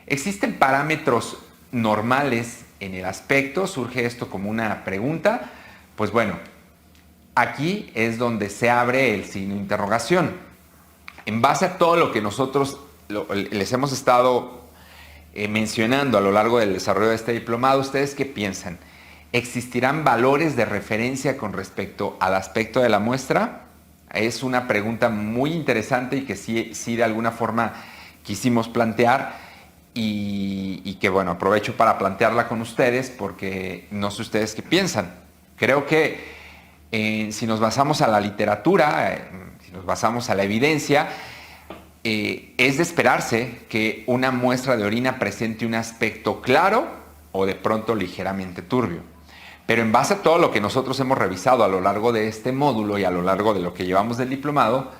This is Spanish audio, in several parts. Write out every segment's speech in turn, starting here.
¿Existen parámetros normales en el aspecto? Surge esto como una pregunta. Pues bueno, aquí es donde se abre el signo de interrogación. En base a todo lo que nosotros les hemos estado mencionando a lo largo del desarrollo de este diplomado, ¿ustedes qué piensan? ¿Existirán valores de referencia con respecto al aspecto de la muestra? Es una pregunta muy interesante y que sí de alguna forma quisimos plantear y que bueno, aprovecho para plantearla con ustedes porque no sé ustedes qué piensan. Creo que si nos basamos a la literatura, si nos basamos a la evidencia, es de esperarse que una muestra de orina presente un aspecto claro o de pronto ligeramente turbio. Pero en base a todo lo que nosotros hemos revisado a lo largo de este módulo y a lo largo de lo que llevamos del diplomado,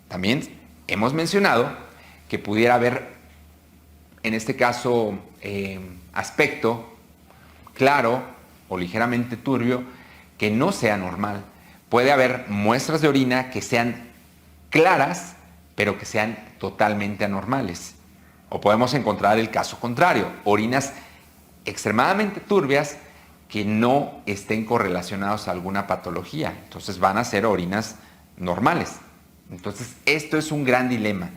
también hemos mencionado que pudiera haber, en este caso, aspecto claro o ligeramente turbio que no sea normal. Puede haber muestras de orina que sean claras, pero que sean totalmente anormales. O podemos encontrar el caso contrario, orinas extremadamente turbias que no estén correlacionados a alguna patología. Entonces van a ser orinas normales. Entonces esto es un gran dilema.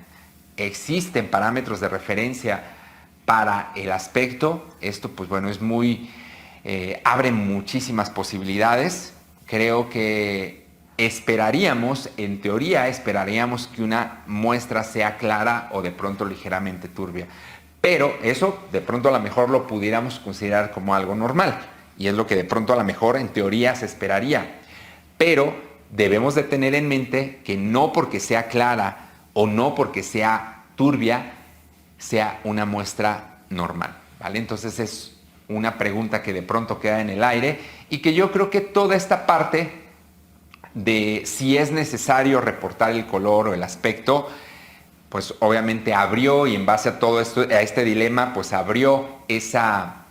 ¿Existen parámetros de referencia para el aspecto? Esto pues bueno es muy... abre muchísimas posibilidades. Creo que esperaríamos, en teoría esperaríamos que una muestra sea clara o de pronto ligeramente turbia. Pero eso de pronto a lo mejor lo pudiéramos considerar como algo normal. Y es lo que de pronto a lo mejor en teoría se esperaría. Pero debemos de tener en mente que no porque sea clara o no porque sea turbia, sea una muestra normal, ¿vale? Entonces es una pregunta que de pronto queda en el aire y que yo creo que toda esta parte de si es necesario reportar el color o el aspecto, pues obviamente abrió y en base a todo esto, a este dilema, pues abrió esa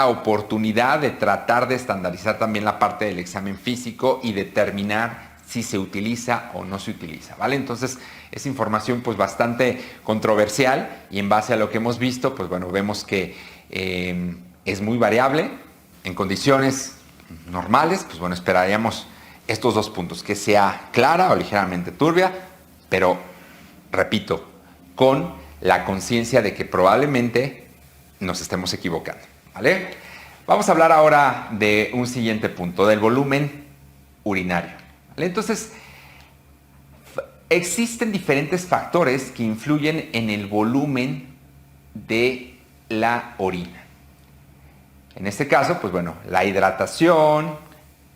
oportunidad de tratar de estandarizar también la parte del examen físico y determinar si se utiliza o no se utiliza, ¿vale? Entonces es información pues bastante controversial y en base a lo que hemos visto, pues bueno, vemos que es muy variable. En condiciones normales, pues bueno, esperaríamos estos dos puntos, que sea clara o ligeramente turbia, pero, repito, con la conciencia de que probablemente nos estemos equivocando, ¿vale? Vamos a hablar ahora de un siguiente punto, del volumen urinario, ¿vale? Entonces, existen diferentes factores que influyen en el volumen de la orina. En este caso, pues bueno, la hidratación,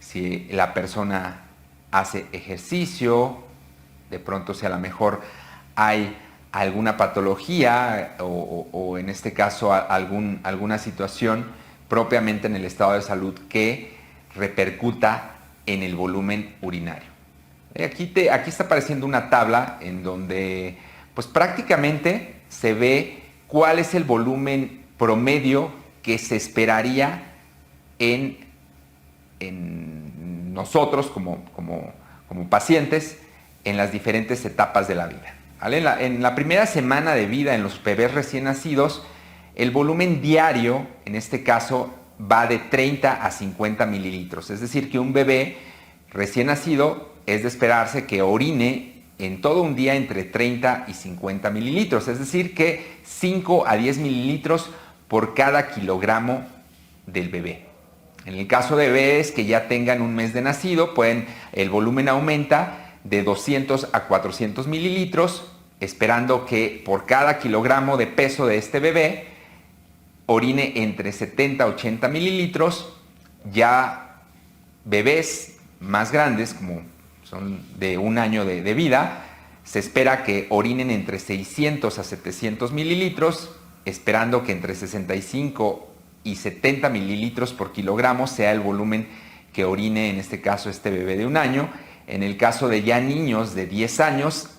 si la persona hace ejercicio, de pronto si a lo mejor hay alguna patología o en este caso alguna situación propiamente en el estado de salud que repercuta en el volumen urinario. Aquí está apareciendo una tabla en donde pues prácticamente se ve cuál es el volumen promedio que se esperaría en nosotros como pacientes en las diferentes etapas de la vida, ¿vale? En la primera semana de vida en los bebés recién nacidos, el volumen diario, en este caso, va de 30 a 50 mililitros. Es decir, que un bebé recién nacido es de esperarse que orine en todo un día entre 30 y 50 mililitros. Es decir, que 5 a 10 mililitros por cada kilogramo del bebé. En el caso de bebés que ya tengan un mes de nacido, el volumen aumenta de 200 a 400 mililitros, esperando que por cada kilogramo de peso de este bebé orine entre 70 a 80 mililitros. Ya bebés más grandes, como son de un año de vida, se espera que orinen entre 600 a 700 mililitros, esperando que entre 65 y 70 mililitros por kilogramo sea el volumen que orine en este caso este bebé de un año. En el caso de ya niños de 10 años,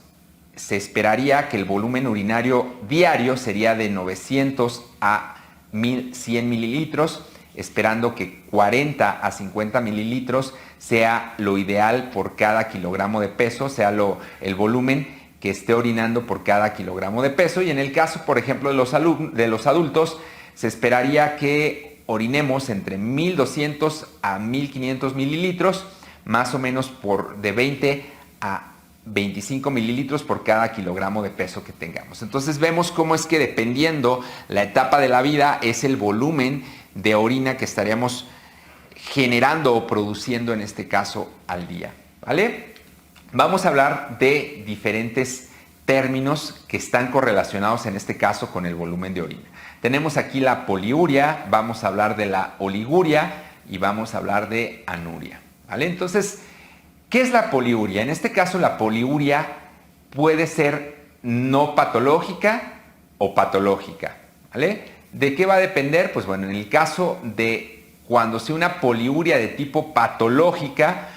se esperaría que el volumen urinario diario sería de 900 a 1100 mililitros, esperando que 40 a 50 mililitros sea lo ideal por cada kilogramo de peso, sea el volumen que esté orinando por cada kilogramo de peso, y en el caso, por ejemplo, de los adultos, se esperaría que orinemos entre 1.200 a 1.500 mililitros, más o menos de 20 a 25 mililitros por cada kilogramo de peso que tengamos. Entonces vemos cómo es que, dependiendo la etapa de la vida, es el volumen de orina que estaríamos generando o produciendo en este caso al día, ¿vale? Vamos a hablar de diferentes términos que están correlacionados en este caso con el volumen de orina. Tenemos aquí la poliuria, vamos a hablar de la oliguria y vamos a hablar de anuria, ¿vale? Entonces, ¿qué es la poliuria? En este caso, la poliuria puede ser no patológica o patológica, ¿vale? ¿De qué va a depender? Pues bueno, en el caso de cuando sea una poliuria de tipo patológica,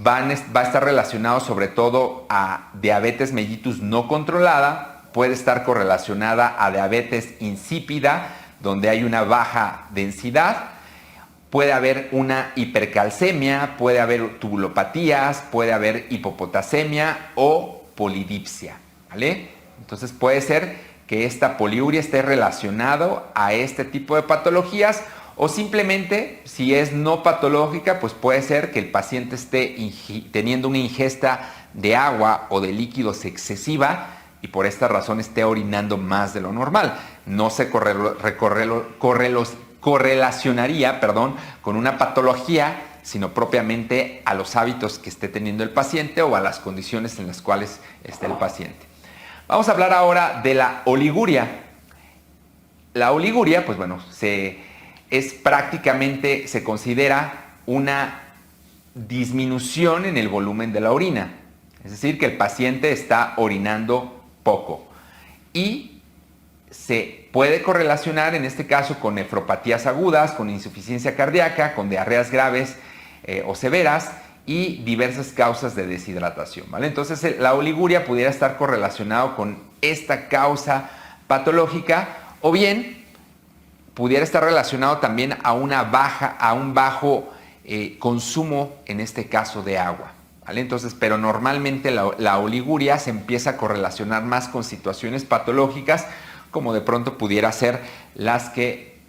va a estar relacionado sobre todo a diabetes mellitus no controlada, puede estar correlacionada a diabetes insípida, donde hay una baja densidad, puede haber una hipercalcemia, puede haber tubulopatías, puede haber hipopotasemia o polidipsia, ¿vale? Entonces puede ser que esta poliuria esté relacionado a este tipo de patologías, o simplemente, si es no patológica, pues puede ser que el paciente esté teniendo una ingesta de agua o de líquidos excesiva y por esta razón esté orinando más de lo normal. No se correlacionaría con una patología, sino propiamente a los hábitos que esté teniendo el paciente o a las condiciones en las cuales esté el paciente. Vamos a hablar ahora de la oliguria. La oliguria, pues bueno, se considera una disminución en el volumen de la orina. Es decir, que el paciente está orinando poco. Y se puede correlacionar en este caso con nefropatías agudas, con insuficiencia cardíaca, con diarreas graves o severas y diversas causas de deshidratación, ¿vale? Entonces la oliguria pudiera estar correlacionado con esta causa patológica, o bien pudiera estar relacionado también a un bajo consumo, en este caso, de agua, ¿vale? Entonces, pero normalmente la oliguria se empieza a correlacionar más con situaciones patológicas, como de pronto pudiera ser las que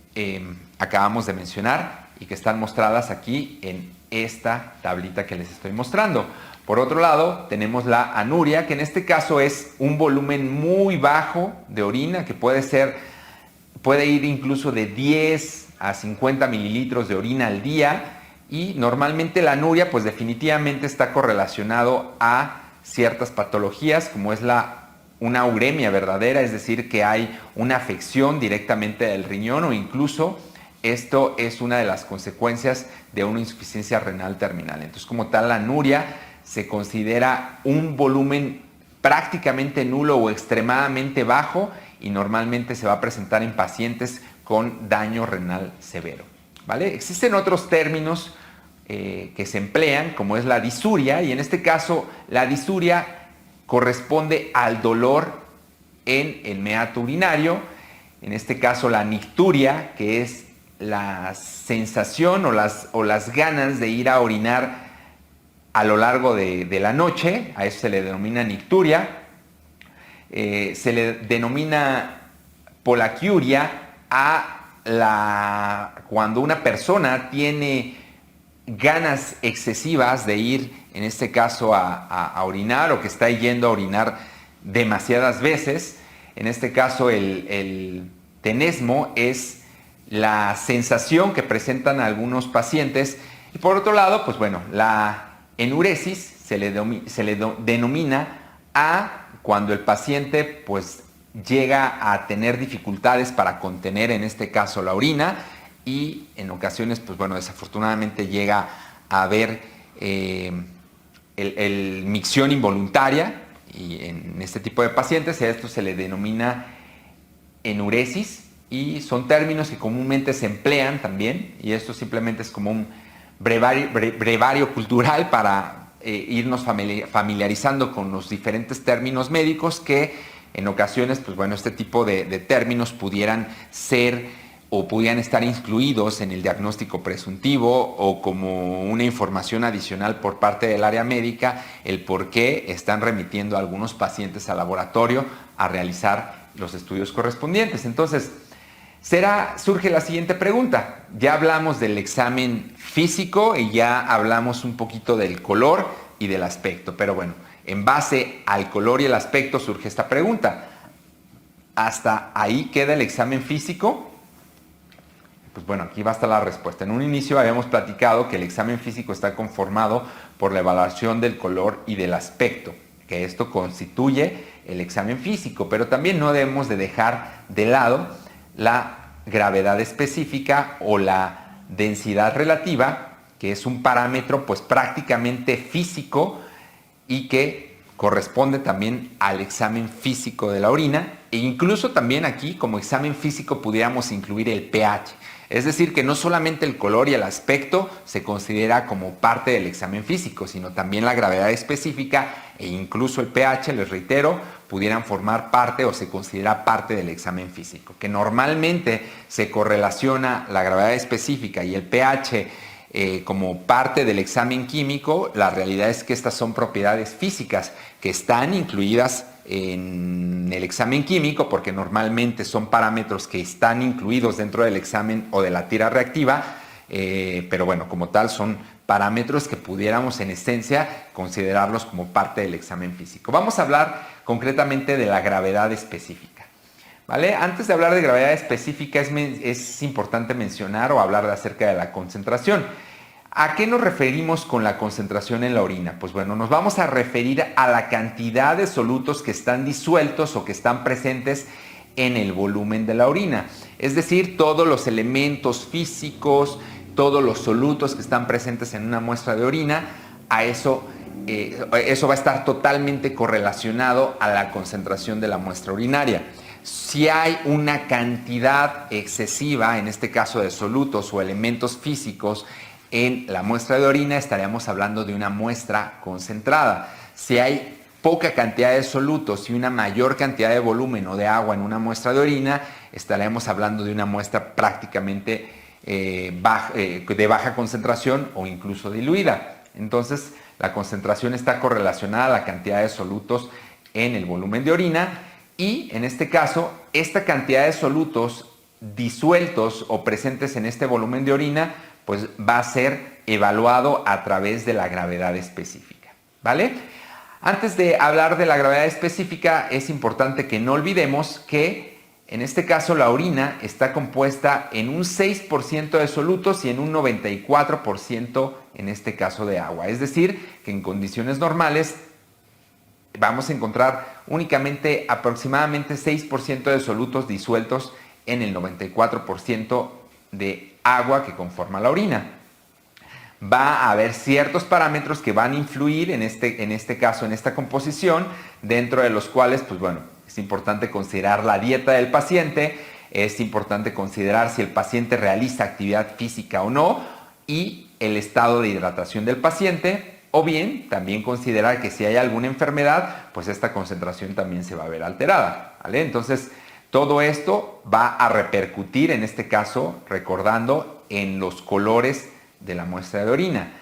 acabamos de mencionar y que están mostradas aquí en esta tablita que les estoy mostrando. Por otro lado, tenemos la anuria, que en este caso es un volumen muy bajo de orina, que puede ir incluso de 10 a 50 mililitros de orina al día, y normalmente la anuria pues definitivamente está correlacionado a ciertas patologías, como es una uremia verdadera, es decir, que hay una afección directamente del riñón, o incluso esto es una de las consecuencias de una insuficiencia renal terminal. Entonces, como tal, la anuria se considera un volumen prácticamente nulo o extremadamente bajo, y normalmente se va a presentar en pacientes con daño renal severo, ¿vale? Existen otros términos que se emplean, como es la disuria, y en este caso la disuria corresponde al dolor en el meato urinario. En este caso la nicturia, que es la sensación o las ganas de ir a orinar a lo largo de la noche, a eso se le denomina nicturia. Se le denomina polaquiuria cuando una persona tiene ganas excesivas de ir, en este caso, a orinar, o que está yendo a orinar demasiadas veces. En este caso, el tenesmo es la sensación que presentan algunos pacientes. Y por otro lado, pues bueno, la enuresis se le denomina cuando el paciente pues llega a tener dificultades para contener, en este caso, la orina, y en ocasiones, pues bueno, desafortunadamente llega a haber micción involuntaria, y en este tipo de pacientes a esto se le denomina enuresis, y son términos que comúnmente se emplean también, y esto simplemente es como un brevario cultural para irnos familiarizando con los diferentes términos médicos, que en ocasiones, pues bueno, este tipo de términos pudieran ser o pudieran estar incluidos en el diagnóstico presuntivo o como una información adicional por parte del área médica, el por qué están remitiendo a algunos pacientes al laboratorio a realizar los estudios correspondientes. Entonces, surge la siguiente pregunta. Ya hablamos del examen físico y ya hablamos un poquito del color y del aspecto, pero bueno, en base al color y el aspecto surge esta pregunta. ¿Hasta ahí queda el examen físico? Pues bueno, aquí va a estar la respuesta. En un inicio habíamos platicado que el examen físico está conformado por la evaluación del color y del aspecto, que esto constituye el examen físico, pero también no debemos de dejar de lado la gravedad específica o la densidad relativa, que es un parámetro pues prácticamente físico y que corresponde también al examen físico de la orina, e incluso también aquí como examen físico pudiéramos incluir el pH. Es decir, que no solamente el color y el aspecto se considera como parte del examen físico, sino también la gravedad específica e incluso el pH, les reitero, pudieran formar parte o se considera parte del examen físico. Que normalmente se correlaciona la gravedad específica y el pH como parte del examen químico, la realidad es que estas son propiedades físicas que están incluidas en el examen químico porque normalmente son parámetros que están incluidos dentro del examen o de la tira reactiva, pero bueno, como tal son parámetros que pudiéramos en esencia considerarlos como parte del examen físico. Vamos a hablar concretamente de la gravedad específica. ¿Vale? Antes de hablar de gravedad específica es importante mencionar o hablar acerca de la concentración. ¿A qué nos referimos con la concentración en la orina? Pues bueno, nos vamos a referir a la cantidad de solutos que están disueltos o que están presentes en el volumen de la orina. Es decir, todos los elementos físicos, todos los solutos que están presentes en una muestra de orina, eso va a estar totalmente correlacionado a la concentración de la muestra urinaria. Si hay una cantidad excesiva, en este caso de solutos o elementos físicos, en la muestra de orina estaríamos hablando de una muestra concentrada. Si hay poca cantidad de solutos y una mayor cantidad de volumen o de agua en una muestra de orina, estaremos hablando de una muestra prácticamente de baja concentración o incluso diluida. Entonces, la concentración está correlacionada a la cantidad de solutos en el volumen de orina y, en este caso, esta cantidad de solutos disueltos o presentes en este volumen de orina pues va a ser evaluado a través de la gravedad específica, ¿vale? Antes de hablar de la gravedad específica, es importante que no olvidemos que, en este caso, la orina está compuesta en un 6% de solutos y en un 94% en este caso de agua. Es decir, que en condiciones normales vamos a encontrar únicamente aproximadamente 6% de solutos disueltos en el 94% de agua que conforma la orina. Va a haber ciertos parámetros que van a influir en este caso, en esta composición, dentro de los cuales, pues bueno, es importante considerar la dieta del paciente, es importante considerar si el paciente realiza actividad física o no y el estado de hidratación del paciente, o bien también considerar que si hay alguna enfermedad, pues esta concentración también se va a ver alterada, ¿vale? Entonces, todo esto va a repercutir, en este caso, recordando, en los colores de la muestra de orina.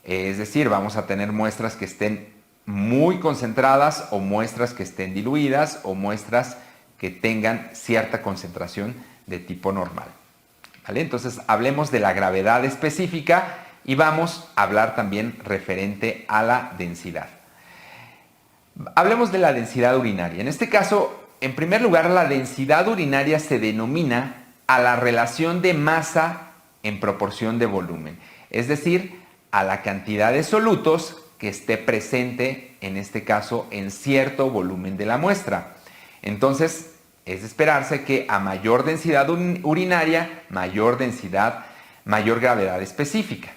Es decir, vamos a tener muestras que estén muy concentradas o muestras que estén diluidas o muestras que tengan cierta concentración de tipo normal, ¿vale? Entonces, hablemos de la gravedad específica y vamos a hablar también referente a la densidad. Hablemos de la densidad urinaria. En este caso, en primer lugar, la densidad urinaria se denomina a la relación de masa en proporción de volumen, es decir, a la cantidad de solutos que esté presente, en este caso, en cierto volumen de la muestra. Entonces, es de esperarse que a mayor densidad urinaria, mayor gravedad específica.